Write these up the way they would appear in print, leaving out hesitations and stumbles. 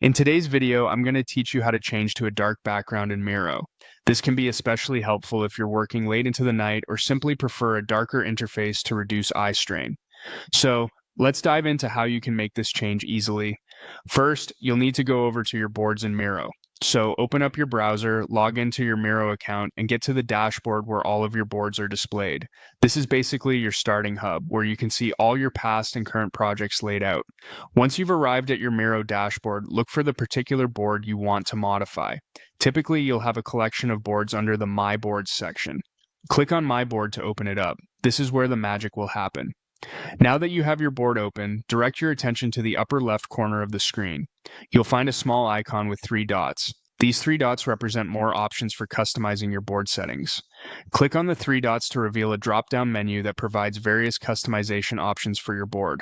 In today's video, I'm going to teach you how to change to a dark background in Miro. This can be especially helpful if you're working late into the night or simply prefer a darker interface to reduce eye strain. So let's dive into how you can make this change easily. First, you'll need to go over to your boards in Miro. So open up your browser, log into your Miro account, and get to the dashboard where all of your boards are displayed. This is basically your starting hub, where you can see all your past and current projects laid out. Once you've arrived at your Miro dashboard, look for the particular board you want to modify. Typically, you'll have a collection of boards under the My Boards section. Click on My Board to open it up. This is where the magic will happen. Now that you have your board open, direct your attention to the upper left corner of the screen. You'll find a small icon with 3 dots. These 3 dots represent more options for customizing your board settings. Click on the 3 dots to reveal a drop-down menu that provides various customization options for your board.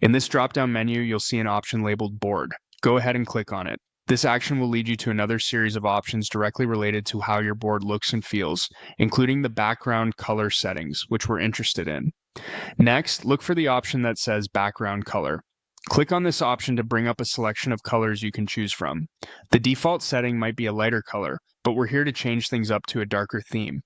In this drop-down menu, you'll see an option labeled Board. Go ahead and click on it. This action will lead you to another series of options directly related to how your board looks and feels, including the background color settings, which we're interested in. Next, look for the option that says Background Color. Click on this option to bring up a selection of colors you can choose from. The default setting might be a lighter color, but we're here to change things up to a darker theme.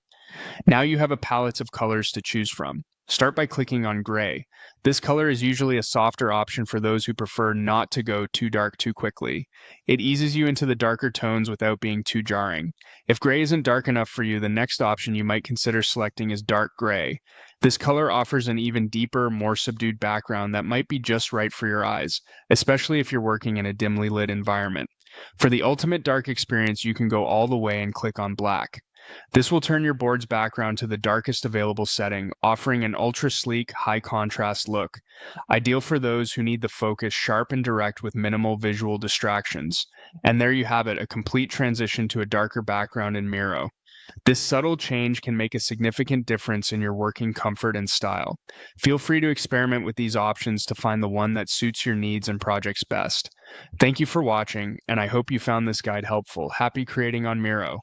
Now you have a palette of colors to choose from. Start by clicking on Gray. This color is usually a softer option for those who prefer not to go too dark too quickly. It eases you into the darker tones without being too jarring. If gray isn't dark enough for you, the next option you might consider selecting is Dark Gray. This color offers an even deeper, more subdued background that might be just right for your eyes, especially if you're working in a dimly lit environment. For the ultimate dark experience, you can go all the way and click on Black. This will turn your board's background to the darkest available setting, offering an ultra-sleek, high-contrast look, ideal for those who need the focus sharp and direct with minimal visual distractions. And there you have it, a complete transition to a darker background in Miro. This subtle change can make a significant difference in your working comfort and style. Feel free to experiment with these options to find the one that suits your needs and projects best. Thank you for watching, and I hope you found this guide helpful. Happy creating on Miro!